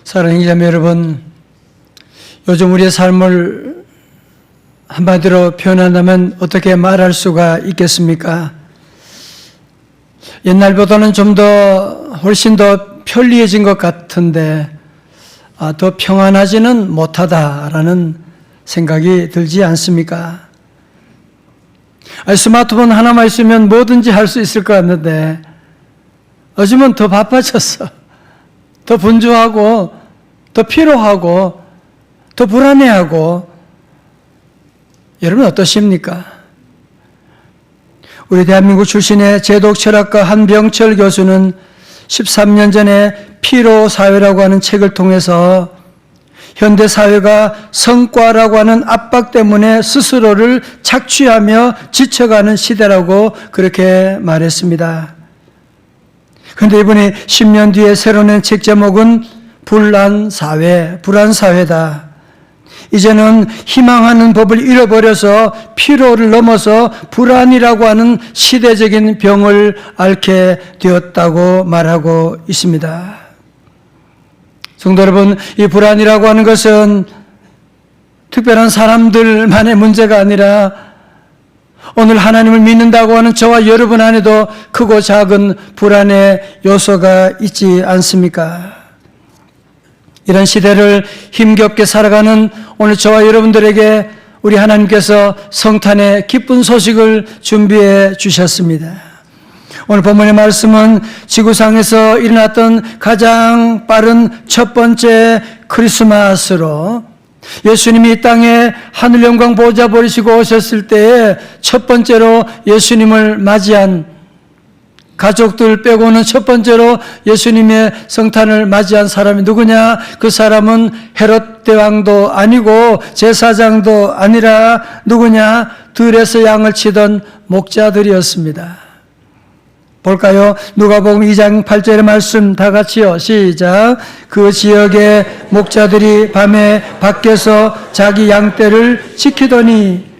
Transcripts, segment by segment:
사랑하는 자매 여러분, 요즘 우리의 삶을 한마디로 표현한다면 어떻게 말할 수가 있겠습니까? 옛날보다는 훨씬 더 편리해진 것 같은데 더 평안하지는 못하다라는 생각이 들지 않습니까? 스마트폰 하나만 있으면 뭐든지 할 수 있을 것 같는데 요즘은 더 바빠졌어. 더 분주하고 더 피로하고 더 불안해하고. 여러분 어떠십니까? 우리 대한민국 출신의 제독철학가 한병철 교수는 13년 전에 피로사회라고 하는 책을 통해서 현대사회가 성과라고 하는 압박 때문에 스스로를 착취하며 지쳐가는 시대라고 그렇게 말했습니다. 그런데 이번에 10년 뒤에 새로 낸 책 제목은 불안사회다. 이제는 희망하는 법을 잃어버려서 피로를 넘어서 불안이라고 하는 시대적인 병을 앓게 되었다고 말하고 있습니다. 성도 여러분, 이 불안이라고 하는 것은 특별한 사람들만의 문제가 아니라 오늘 하나님을 믿는다고 하는 저와 여러분 안에도 크고 작은 불안의 요소가 있지 않습니까? 이런 시대를 힘겹게 살아가는 오늘 저와 여러분들에게 우리 하나님께서 성탄의 기쁜 소식을 준비해 주셨습니다. 오늘 본문의 말씀은 지구상에서 일어났던 가장 빠른 첫 번째 크리스마스로 예수님이 이 땅에 하늘 영광 보좌 버리시고 오셨을 때에 첫 번째로 예수님을 맞이한 가족들 빼고는 첫 번째로 예수님의 성탄을 맞이한 사람이 누구냐? 그 사람은 헤롯 대왕도 아니고 제사장도 아니라 누구냐? 들에서 양을 치던 목자들이었습니다. 볼까요? 누가복음 2장 8절의 말씀 다 같이요. 시작. 그 지역의 목자들이 밤에 밖에서 자기 양떼를 지키더니.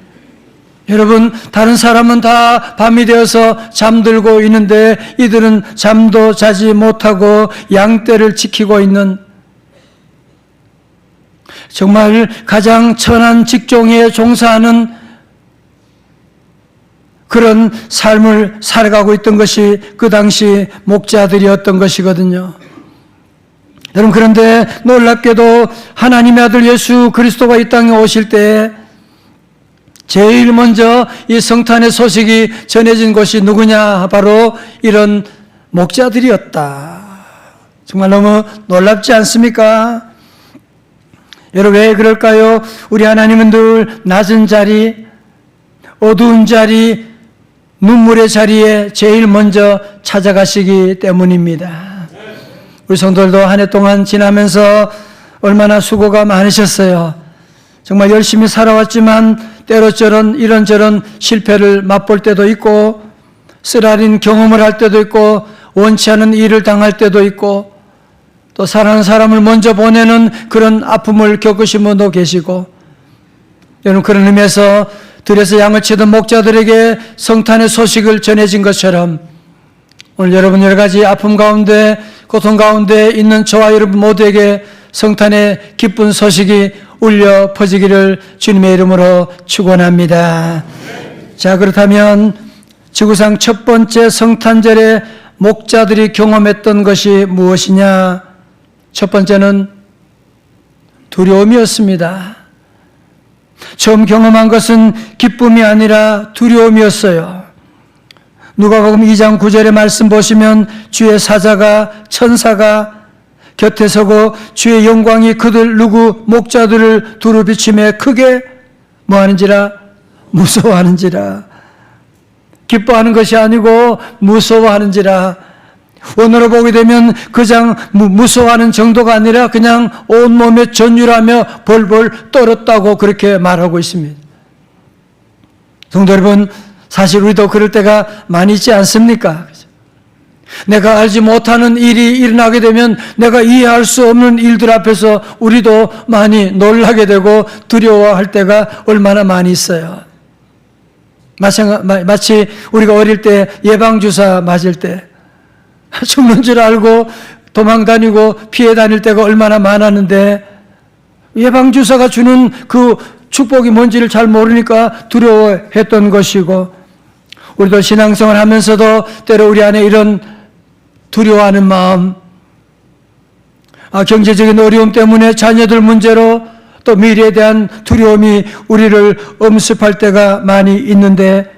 여러분, 다른 사람은 다 밤이 되어서 잠들고 있는데 이들은 잠도 자지 못하고 양떼를 지키고 있는 정말 가장 천한 직종에 종사하는 그런 삶을 살아가고 있던 것이 그 당시 목자들이었던 것이거든요. 여러분, 그런데 놀랍게도 하나님의 아들 예수 그리스도가 이 땅에 오실 때 제일 먼저 이 성탄의 소식이 전해진 곳이 누구냐? 바로 이런 목자들이었다. 정말 너무 놀랍지 않습니까? 여러분, 왜 그럴까요? 우리 하나님은 늘 낮은 자리, 어두운 자리, 눈물의 자리에 제일 먼저 찾아가시기 때문입니다. 우리 성도들도 한 해 동안 지나면서 얼마나 수고가 많으셨어요. 정말 열심히 살아왔지만 때로저런 이런저런 실패를 맛볼 때도 있고 쓰라린 경험을 할 때도 있고 원치 않은 일을 당할 때도 있고 또 사랑하는 사람을 먼저 보내는 그런 아픔을 겪으신 분도 계시고, 여러분, 그런 의미에서 들에서 양을 치던 목자들에게 성탄의 소식을 전해진 것처럼 오늘 여러분 여러 가지 아픔 가운데 고통 가운데 있는 저와 여러분 모두에게 성탄의 기쁜 소식이 울려 퍼지기를 주님의 이름으로 축원합니다. 자, 그렇다면 지구상 첫 번째 성탄절에 목자들이 경험했던 것이 무엇이냐? 첫 번째는 두려움이었습니다. 처음 경험한 것은 기쁨이 아니라 두려움이었어요. 누가복음 2장 9절의 말씀 보시면 주의 사자가 천사가 곁에 서고 주의 영광이 그들 누구 목자들을 두루 비추며 크게 뭐하는지라? 무서워하는지라. 기뻐하는 것이 아니고 무서워하는지라. 오늘을 보게 되면 그냥 무서워하는 정도가 아니라 그냥 온몸에 전율하며 벌벌 떨었다고 그렇게 말하고 있습니다. 성도 여러분, 사실 우리도 그럴 때가 많이 있지 않습니까? 내가 알지 못하는 일이 일어나게 되면 내가 이해할 수 없는 일들 앞에서 우리도 많이 놀라게 되고 두려워할 때가 얼마나 많이 있어요. 마치 우리가 어릴 때 예방주사 맞을 때 죽는 줄 알고 도망 다니고 피해 다닐 때가 얼마나 많았는데 예방주사가 주는 그 축복이 뭔지를 잘 모르니까 두려워했던 것이고, 우리도 신앙생활 하면서도 때로 우리 안에 이런 두려워하는 마음, 경제적인 어려움 때문에 자녀들 문제로 또 미래에 대한 두려움이 우리를 엄습할 때가 많이 있는데,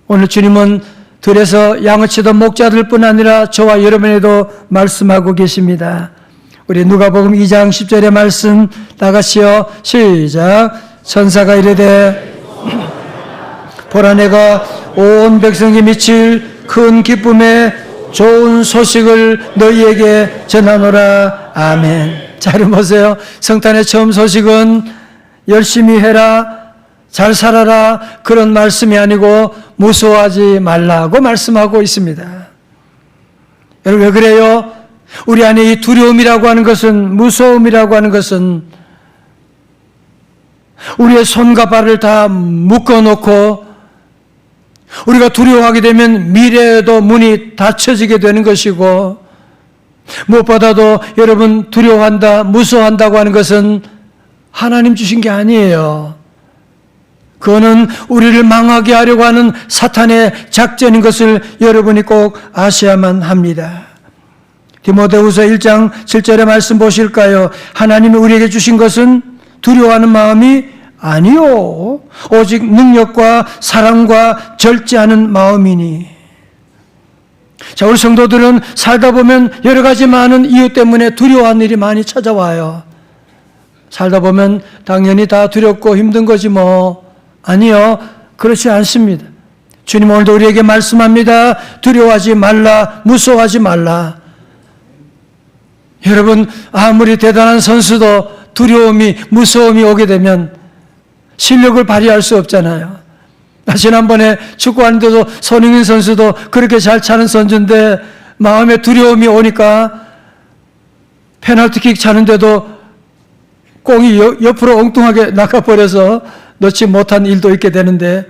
오늘 주님은 들에서 양을 치던 목자들뿐 아니라 저와 여러분에도 말씀하고 계십니다. 우리 누가복음 2장 10절의 말씀 다 같이요. 시작. 천사가 이르되 보라 내가 온 백성이 미칠 큰 기쁨에 좋은 소식을 너희에게 전하노라. 아멘. 자, 여러분 보세요. 성탄의 처음 소식은 열심히 해라, 잘 살아라, 그런 말씀이 아니고 무서워하지 말라고 말씀하고 있습니다. 여러분 왜 그래요? 우리 안에 이 두려움이라고 하는 것은, 무서움이라고 하는 것은 우리의 손과 발을 다 묶어놓고 우리가 두려워하게 되면 미래에도 문이 닫혀지게 되는 것이고, 무엇보다도 여러분 두려워한다, 무서워한다고 하는 것은 하나님 주신 게 아니에요. 그거는 우리를 망하게 하려고 하는 사탄의 작전인 것을 여러분이 꼭 아셔야만 합니다. 디모데후서 1장 7절의 말씀 보실까요? 하나님이 우리에게 주신 것은 두려워하는 마음이 아니요 오직 능력과 사랑과 절제하는 마음이니. 자, 우리 성도들은 살다 보면 여러 가지 많은 이유 때문에 두려워하는 일이 많이 찾아와요. 살다 보면 당연히 다 두렵고 힘든 거지 뭐. 아니요, 그렇지 않습니다. 주님 오늘도 우리에게 말씀합니다. 두려워하지 말라, 무서워하지 말라. 여러분 아무리 대단한 선수도 두려움이, 무서움이 오게 되면 실력을 발휘할 수 없잖아요. 지난번에 축구하는데도 손흥민 선수도 그렇게 잘 차는 선수인데 마음에 두려움이 오니까 페널티킥 차는데도 공이 옆으로 엉뚱하게 나가버려서 넣지 못한 일도 있게 되는데,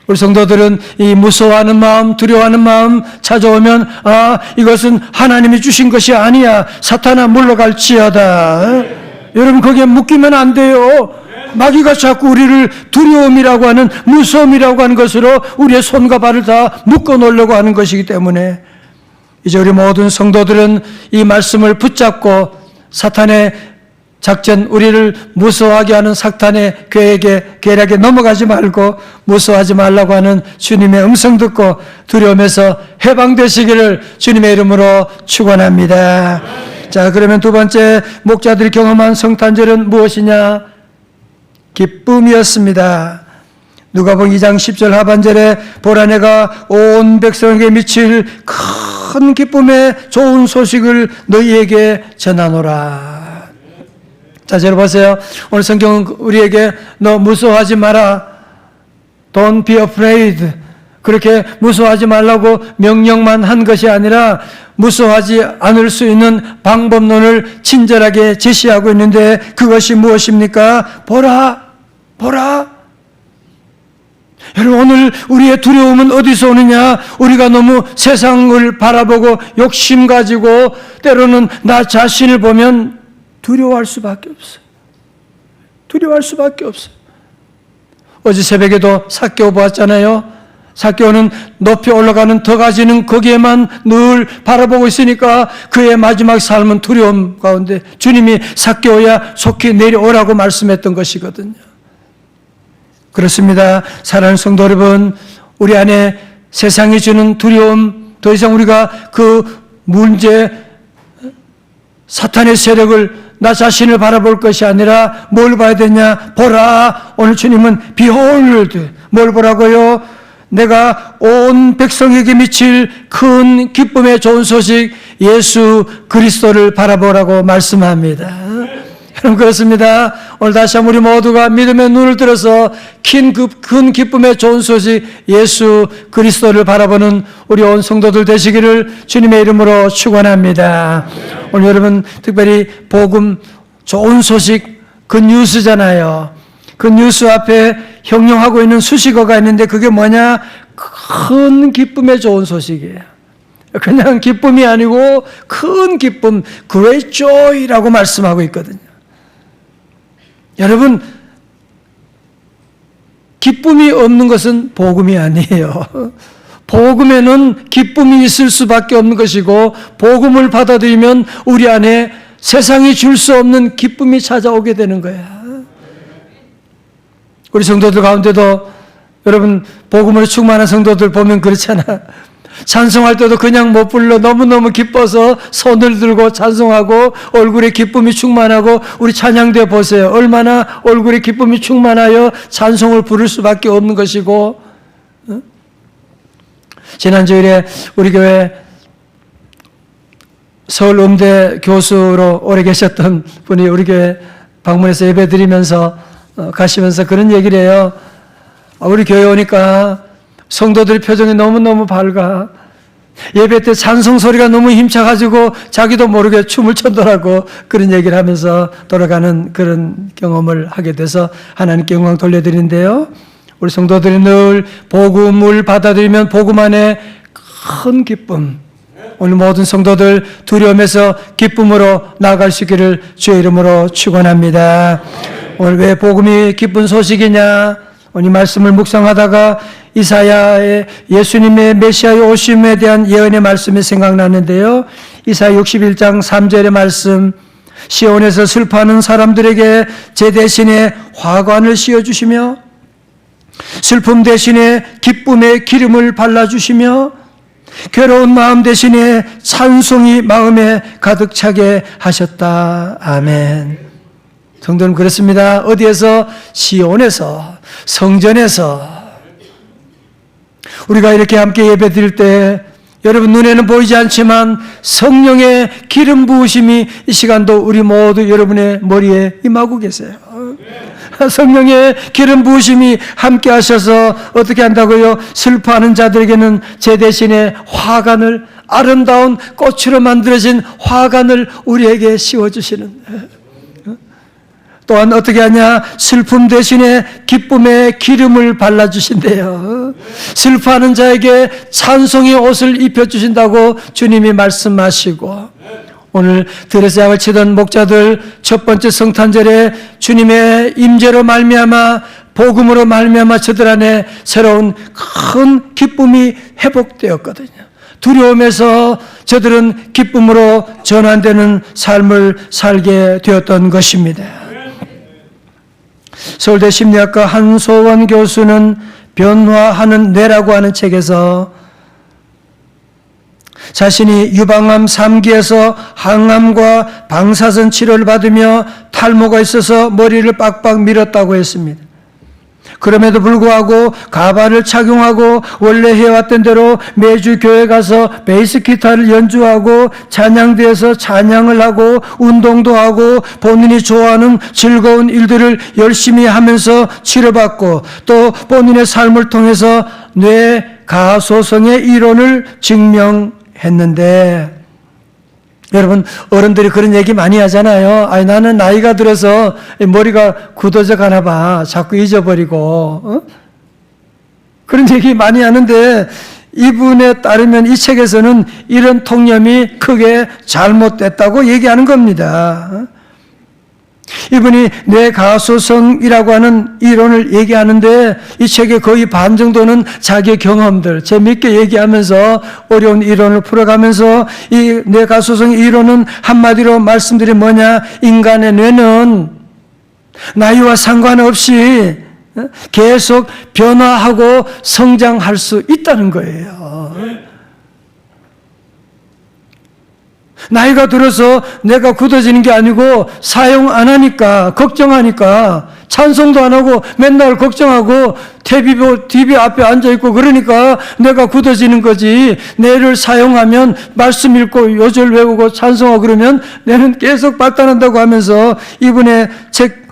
우리 성도들은 이 무서워하는 마음, 두려워하는 마음 찾아오면 이것은 하나님이 주신 것이 아니야, 사탄아 물러갈지어다. 여러분 거기에 묶이면 안 돼요. 마귀가 자꾸 우리를 두려움이라고 하는, 무서움이라고 하는 것으로 우리의 손과 발을 다 묶어 놓으려고 하는 것이기 때문에 이제 우리 모든 성도들은 이 말씀을 붙잡고 사탄의 작전, 우리를 무서워하게 하는 사탄의 계략에 넘어가지 말고 무서워하지 말라고 하는 주님의 음성 듣고 두려움에서 해방되시기를 주님의 이름으로 축원합니다. 자, 그러면 두 번째, 목자들이 경험한 성탄절은 무엇이냐? 기쁨이었습니다. 누가복음 2장 10절 하반절에 보라 내가 온 백성에게 미칠 큰 기쁨의 좋은 소식을 너희에게 전하노라. 자, 여러분 보세요. 오늘 성경은 우리에게 너 무서워하지 마라, Don't be afraid, 그렇게 무서워하지 말라고 명령만 한 것이 아니라 무서워하지 않을 수 있는 방법론을 친절하게 제시하고 있는데, 그것이 무엇입니까? 보라, 보라. 여러분 오늘 우리의 두려움은 어디서 오느냐? 우리가 너무 세상을 바라보고 욕심 가지고 때로는 나 자신을 보면 두려워할 수밖에 없어요. 두려워할 수밖에 없어요. 어제 새벽에도 삭개오 보았잖아요. 삭개오는 높이 올라가는 더 가지는 거기에만 늘 바라보고 있으니까 그의 마지막 삶은 두려움 가운데, 주님이 삭개오야 속히 내려오라고 말씀했던 것이거든요. 그렇습니다. 사랑하는 성도 여러분, 우리 안에 세상이 주는 두려움, 더 이상 우리가 그 문제, 사탄의 세력을, 나 자신을 바라볼 것이 아니라 뭘 봐야 되냐? 보라. 오늘 주님은 behold, 뭘 보라고요? 내가 온 백성에게 미칠 큰 기쁨의 좋은 소식, 예수 그리스도를 바라보라고 말씀합니다. 여러분 그렇습니다. 오늘 다시 한번 우리 모두가 믿음의 눈을 들어서 큰 기쁨의 좋은 소식, 예수 그리스도를 바라보는 우리 온 성도들 되시기를 주님의 이름으로 축원합니다. 오늘 여러분 특별히 복음, 좋은 소식, 그 뉴스잖아요. 그 뉴스 앞에 형용하고 있는 수식어가 있는데 그게 뭐냐? 큰 기쁨의 좋은 소식이에요. 그냥 기쁨이 아니고 큰 기쁨, great joy라고 말씀하고 있거든요. 여러분, 기쁨이 없는 것은 복음이 아니에요. 복음에는 기쁨이 있을 수밖에 없는 것이고, 복음을 받아들이면 우리 안에 세상이 줄 수 없는 기쁨이 찾아오게 되는 거야. 우리 성도들 가운데도 여러분 복음으로 충만한 성도들 보면 그렇잖아. 찬송할 때도 그냥 못 불러. 너무너무 기뻐서 손을 들고 찬송하고 얼굴에 기쁨이 충만하고, 우리 찬양대 보세요. 얼마나 얼굴에 기쁨이 충만하여 찬송을 부를 수밖에 없는 것이고. 지난 주일에 우리 교회 서울 음대 교수로 오래 계셨던 분이 우리 교회 방문해서 예배 드리면서 가시면서 그런 얘기를 해요. 우리 교회 오니까 성도들 표정이 너무너무 밝아. 예배 때 찬송 소리가 너무 힘차가지고 자기도 모르게 춤을 췄더라고. 그런 얘기를 하면서 돌아가는 그런 경험을 하게 돼서 하나님께 영광 돌려드리는데요. 우리 성도들이 늘 복음을 받아들이면 복음 안에 큰 기쁨, 오늘 모든 성도들 두려움에서 기쁨으로 나아갈 수 있기를 주의 이름으로 축원합니다. 오늘 왜 복음이 기쁜 소식이냐? 오늘 말씀을 묵상하다가 이사야의 예수님의 메시아의 오심에 대한 예언의 말씀이 생각나는데요. 이사야 61장 3절의 말씀, 시온에서 슬퍼하는 사람들에게 제 대신에 화관을 씌워주시며 슬픔 대신에 기쁨의 기름을 발라주시며 괴로운 마음 대신에 찬송이 마음에 가득 차게 하셨다. 아멘. 성도는 그렇습니다. 어디에서? 시온에서, 성전에서. 우리가 이렇게 함께 예배 드릴 때 여러분 눈에는 보이지 않지만 성령의 기름 부으심이 이 시간도 우리 모두 여러분의 머리에 임하고 계세요. 성령의 기름 부으심이 함께 하셔서 어떻게 한다고요? 슬퍼하는 자들에게는 제 대신에 화관을, 아름다운 꽃으로 만들어진 화관을 우리에게 씌워주시는. 또한 어떻게 하냐? 슬픔 대신에 기쁨의 기름을 발라주신대요. 슬퍼하는 자에게 찬송의 옷을 입혀주신다고 주님이 말씀하시고, 오늘 들에서 약을 치던 목자들 첫 번째 성탄절에 주님의 임재로 말미암아 복음으로 말미암아 저들 안에 새로운 큰 기쁨이 회복되었거든요. 두려움에서 저들은 기쁨으로 전환되는 삶을 살게 되었던 것입니다. 서울대 심리학과 한소원 교수는 변화하는 뇌라고 하는 책에서 자신이 유방암 3기에서 항암과 방사선 치료를 받으며 탈모가 있어서 머리를 빡빡 밀었다고 했습니다. 그럼에도 불구하고 가발을 착용하고 원래 해왔던 대로 매주 교회 가서 베이스 기타를 연주하고 찬양대에서 찬양을 하고 운동도 하고 본인이 좋아하는 즐거운 일들을 열심히 하면서 치료받고 또 본인의 삶을 통해서 뇌 가소성의 이론을 증명했는데, 여러분 어른들이 그런 얘기 많이 하잖아요. 아니 나는 나이가 들어서 머리가 굳어져 가나 봐. 자꾸 잊어버리고. 그런 얘기 많이 하는데 이분에 따르면 이 책에서는 이런 통념이 크게 잘못됐다고 얘기하는 겁니다. 이분이 뇌가소성이라고 하는 이론을 얘기하는데 이 책의 거의 반 정도는 자기의 경험들 재미있게 얘기하면서 어려운 이론을 풀어가면서 이 뇌가소성 이론은 한마디로 말씀드리면 뭐냐? 인간의 뇌는 나이와 상관없이 계속 변화하고 성장할 수 있다는 거예요. 나이가 들어서 내가 굳어지는 게 아니고 사용 안 하니까, 걱정하니까, 찬송도 안 하고 맨날 걱정하고 TV 앞에 앉아있고 그러니까 내가 굳어지는 거지. 뇌를 사용하면 말씀 읽고 요절 외우고 찬송하고 그러면 뇌는 계속 발달한다고 하면서 이분의 책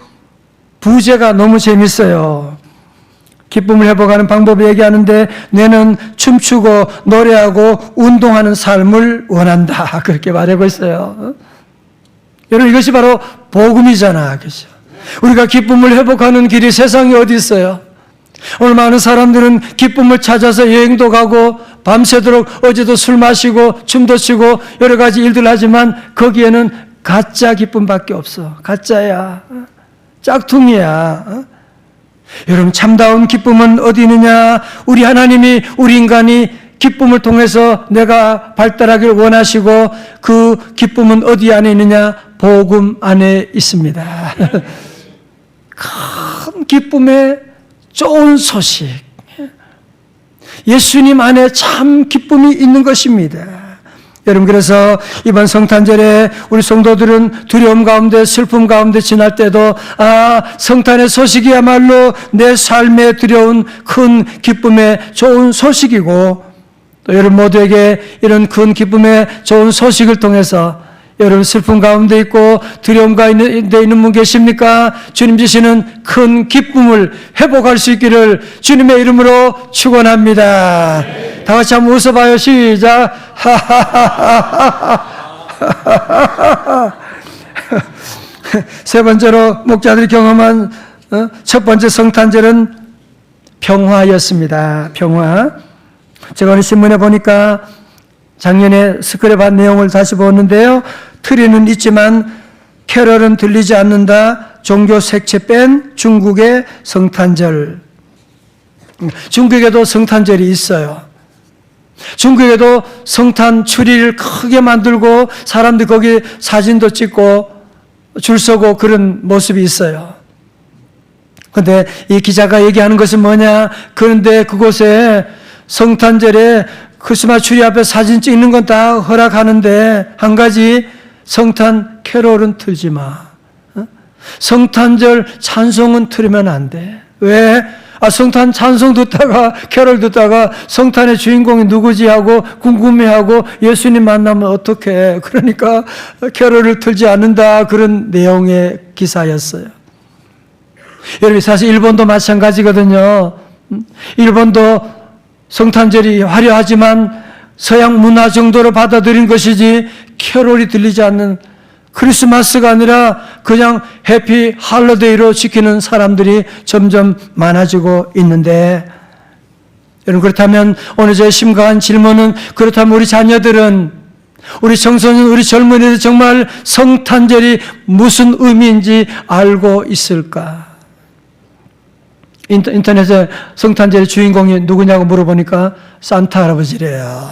부제가 너무 재밌어요. 기쁨을 회복하는 방법을 얘기하는데 뇌는 춤추고 노래하고 운동하는 삶을 원한다. 그렇게 말하고 있어요. 여러분 이것이 바로 복음이잖아. 그렇죠? 우리가 기쁨을 회복하는 길이 세상에 어디 있어요? 오늘 많은 사람들은 기쁨을 찾아서 여행도 가고 밤새도록 어제도 술 마시고 춤도 추고 여러 가지 일들 하지만 거기에는 가짜 기쁨밖에 없어. 가짜야. 짝퉁이야. 여러분, 참다운 기쁨은 어디 있느냐? 우리 하나님이 우리 인간이 기쁨을 통해서 내가 발달하길 원하시고 그 기쁨은 어디 안에 있느냐? 복음 안에 있습니다. 큰 기쁨의 좋은 소식. 예수님 안에 참 기쁨이 있는 것입니다. 여러분, 그래서 이번 성탄절에 우리 성도들은 두려움 가운데 슬픔 가운데 지날 때도 성탄의 소식이야말로 내 삶에 들여온 큰 기쁨의 좋은 소식이고, 또 여러분 모두에게 이런 큰 기쁨의 좋은 소식을 통해서 여러분 슬픔 가운데 있고 두려움 가운데 있는 분 계십니까? 주님 주시는 큰 기쁨을 회복할 수 있기를 주님의 이름으로 축원합니다. 다 같이 한번 웃어봐요. 시작. 세 번째로 목자들이 경험한 첫 번째 성탄절은 평화였습니다. 평화. 제가 오늘 신문에 보니까 작년에 스크랩한 내용을 다시 보는데요. 트리는 있지만 캐럴은 들리지 않는다. 종교 색채 뺀 중국의 성탄절. 중국에도 성탄절이 있어요. 중국에도 성탄 추리를 크게 만들고 사람들이 거기 사진도 찍고 줄 서고 그런 모습이 있어요. 그런데 이 기자가 얘기하는 것은 뭐냐? 그런데 그곳에 성탄절에 크리스마스 추리 앞에 사진 찍는 건 다 허락하는데 한 가지, 성탄 캐롤은 틀지 마. 성탄절 찬송은 틀으면 안 돼. 왜? 성탄 찬송 듣다가 캐롤 듣다가 성탄의 주인공이 누구지 하고 궁금해하고 예수님 만나면 어떡해. 그러니까 캐롤을 틀지 않는다. 그런 내용의 기사였어요. 여러분, 사실 일본도 마찬가지거든요. 일본도 성탄절이 화려하지만 서양 문화 정도로 받아들인 것이지 캐롤이 들리지 않는, 크리스마스가 아니라 그냥 해피 할러데이로 지키는 사람들이 점점 많아지고 있는데, 여러분, 그렇다면 오늘 저의 심각한 질문은, 그렇다면 우리 자녀들은, 우리 청소년, 우리 젊은이들 정말 성탄절이 무슨 의미인지 알고 있을까? 인터넷에 성탄절의 주인공이 누구냐고 물어보니까 산타 할아버지래요.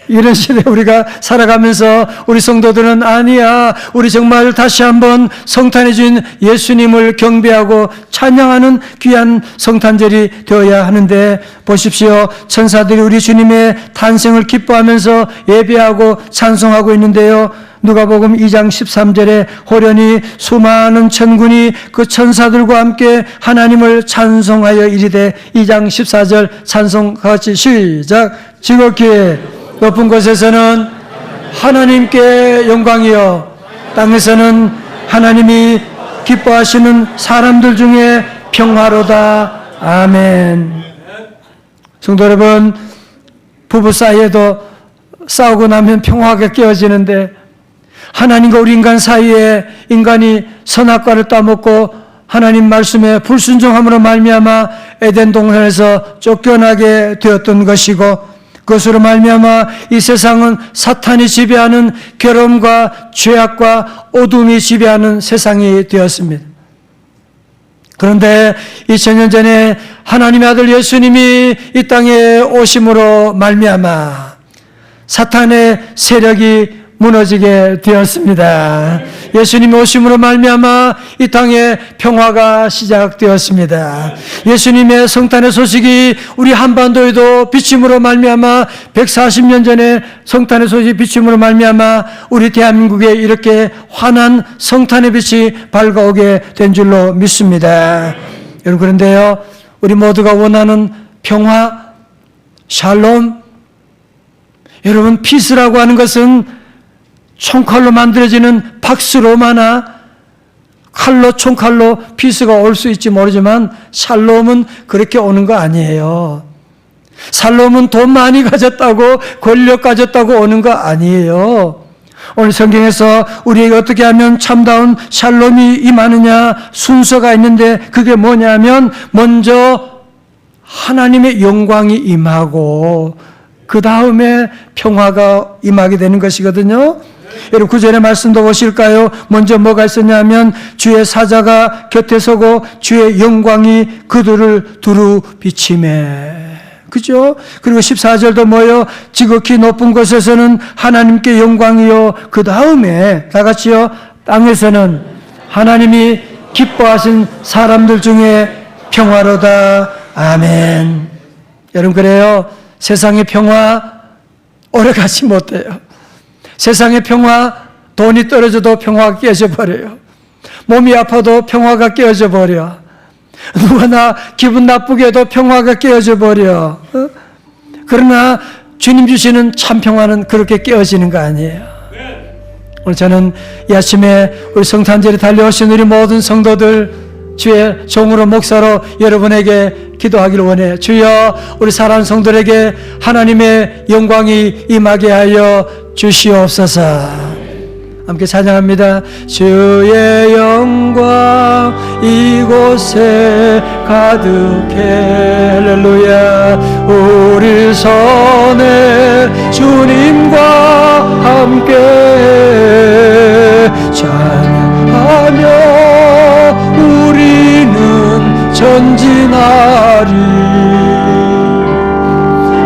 이런 시대에 우리가 살아가면서 우리 성도들은 아니야, 우리 정말 다시 한번 성탄의 주인 예수님을 경배하고 찬양하는 귀한 성탄절이 되어야 하는데, 보십시오. 천사들이 우리 주님의 탄생을 기뻐하면서 예배하고 찬송하고 있는데요. 누가복음 2장 13절에 호련히 수많은 천군이 그 천사들과 함께 하나님을 찬송하여 이르되, 2장 14절 찬송 같이 시작. 지극히 높은 곳에서는 하나님께 영광이요, 땅에서는 하나님이 기뻐하시는 사람들 중에 평화로다. 아멘. 성도 여러분, 부부 사이에도 싸우고 나면 평화가 깨어지는데, 하나님과 우리 인간 사이에 인간이 선악과를 따먹고 하나님 말씀에 불순종함으로 말미암아 에덴 동산에서 쫓겨나게 되었던 것이고, 그것으로 말미암아 이 세상은 사탄이 지배하는 괴로움과 죄악과 어둠이 지배하는 세상이 되었습니다. 그런데 2000년 전에 하나님의 아들 예수님이 이 땅에 오심으로 말미암아 사탄의 세력이 무너지게 되었습니다. 예수님이 오심으로 말미암아 이 땅에 평화가 시작되었습니다. 예수님의 성탄의 소식이 우리 한반도에도 비침으로 말미암아 140년 전에 성탄의 소식이 비침으로 말미암아 우리 대한민국에 이렇게 환한 성탄의 빛이 밝아오게 된 줄로 믿습니다. 여러분, 그런데요, 우리 모두가 원하는 평화, 샬롬, 여러분, 피스라고 하는 것은 총칼로 만들어지는 박스 로마나 칼로, 총칼로 피스가 올 수 있지 모르지만 샬롬은 그렇게 오는 거 아니에요. 샬롬은 돈 많이 가졌다고, 권력 가졌다고 오는 거 아니에요. 오늘 성경에서 우리에게 어떻게 하면 참다운 샬롬이 임하느냐 순서가 있는데, 그게 뭐냐면 먼저 하나님의 영광이 임하고 그 다음에 평화가 임하게 되는 것이거든요. 여러분 9절의 말씀도 보실까요? 먼저 뭐가 있었냐면 주의 사자가 곁에 서고 주의 영광이 그들을 두루 비치매. 그죠? 그리고 14절도 뭐요? 지극히 높은 곳에서는 하나님께 영광이요. 그 다음에 다 같이요. 땅에서는 하나님이 기뻐하신 사람들 중에 평화로다. 아멘. 여러분 그래요. 세상의 평화 오래가지 못해요. 세상의 평화, 돈이 떨어져도 평화가 깨져버려요. 몸이 아파도 평화가 깨져버려. 누가 나 기분 나쁘게 해도 평화가 깨져버려. 그러나 주님 주시는 참 평화는 그렇게 깨어지는 거 아니에요. 오늘 저는 이 아침에 우리 성탄절에 달려오신 우리 모든 성도들 주의 종으로 목사로 여러분에게 기도하기를 원해요. 주여 우리 사랑하는 성도들에게 하나님의 영광이 임하게 하여 주시옵소서. 함께 찬양합니다. 주의 영광 이곳에 가득해. 할렐루야. 우리 선에 주님과 함께 찬양하며 우리는 전진하리.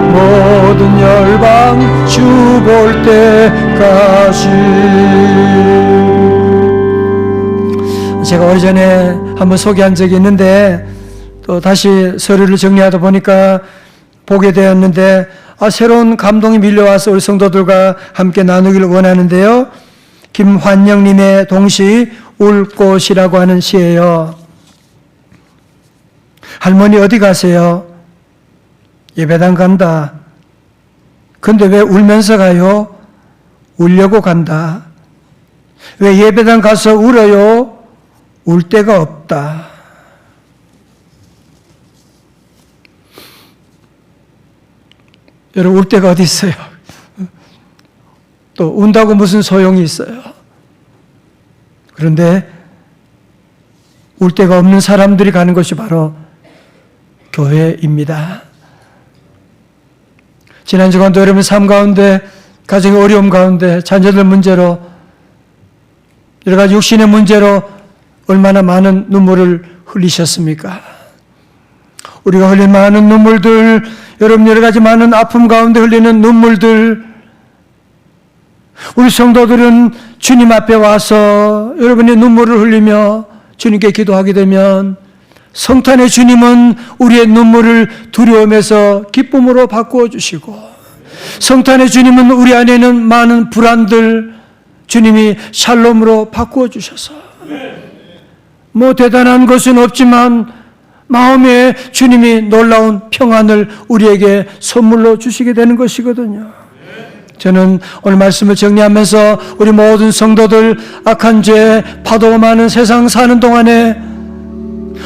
모든 열방 주 볼 때까지. 제가 오래전에 한번 소개한 적이 있는데 또 다시 서류를 정리하다 보니까 보게 되었는데 새로운 감동이 밀려와서 우리 성도들과 함께 나누기를 원하는데요. 김환영님의 동시 울 곳이라고 하는 시예요. 할머니 어디 가세요? 예배당 간다. 근데 왜 울면서 가요? 울려고 간다. 왜 예배당 가서 울어요? 울 데가 없다. 여러분 울 데가 어디 있어요? 또 운다고 무슨 소용이 있어요? 그런데 울 데가 없는 사람들이 가는 것이 바로 교회입니다. 지난 주간도 여러분 삶 가운데 가정의 어려움 가운데 자녀들 문제로 여러 가지 육신의 문제로 얼마나 많은 눈물을 흘리셨습니까? 우리가 흘린 많은 눈물들, 여러분 여러 가지 많은 아픔 가운데 흘리는 눈물들, 우리 성도들은 주님 앞에 와서 여러분의 눈물을 흘리며 주님께 기도하게 되면 성탄의 주님은 우리의 눈물을 두려움에서 기쁨으로 바꾸어 주시고, 성탄의 주님은 우리 안에는 많은 불안들 주님이 샬롬으로 바꾸어 주셔서 뭐 대단한 것은 없지만 마음에 주님이 놀라운 평안을 우리에게 선물로 주시게 되는 것이거든요. 저는 오늘 말씀을 정리하면서 우리 모든 성도들 악한 죄, 파도가 많은 세상 사는 동안에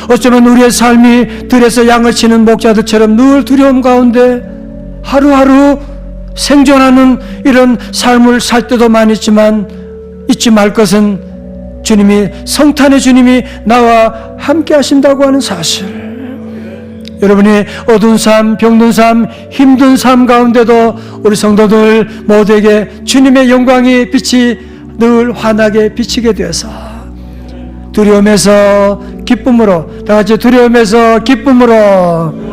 어쩌면 우리의 삶이 들에서 양을 치는 목자들처럼 늘 두려움 가운데 하루하루 생존하는 이런 삶을 살 때도 많이 있지만 잊지 말 것은 주님이, 성탄의 주님이 나와 함께 하신다고 하는 사실. 여러분이 어두운 삶, 병든 삶, 힘든 삶 가운데도 우리 성도들 모두에게 주님의 영광의 빛이 늘 환하게 비치게 되어서 두려움에서 기쁨으로, 다 같이 두려움에서 기쁨으로,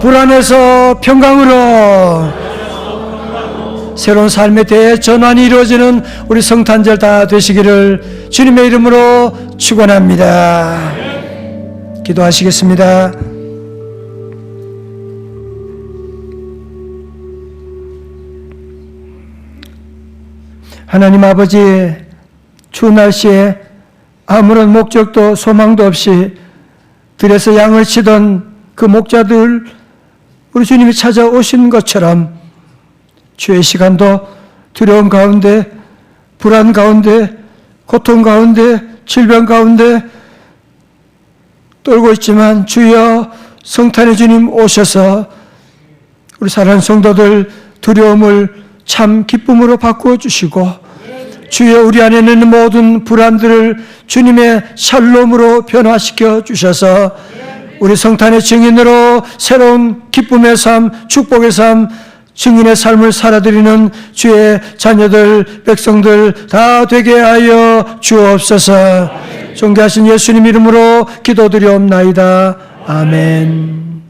불안에서 평강으로 새로운 삶의 대전환이 이루어지는 우리 성탄절 다 되시기를 주님의 이름으로 축원합니다. 기도하시겠습니다. 하나님 아버지, 추운 날씨에 아무런 목적도 소망도 없이 들에서 양을 치던 그 목자들, 우리 주님이 찾아오신 것처럼 주의 시간도 두려움 가운데, 불안 가운데, 고통 가운데, 질병 가운데 떨고 있지만 주여, 성탄의 주님 오셔서 우리 사랑하는 성도들 두려움을 참 기쁨으로 바꾸어 주시고, 주여 우리 안에 있는 모든 불안들을 주님의 샬롬으로 변화시켜 주셔서 우리 성탄의 증인으로 새로운 기쁨의 삶, 축복의 삶, 증인의 삶을 살아드리는 주의 자녀들, 백성들 다 되게 하여 주옵소서. 존귀하신 예수님 이름으로 기도드리옵나이다. 아멘.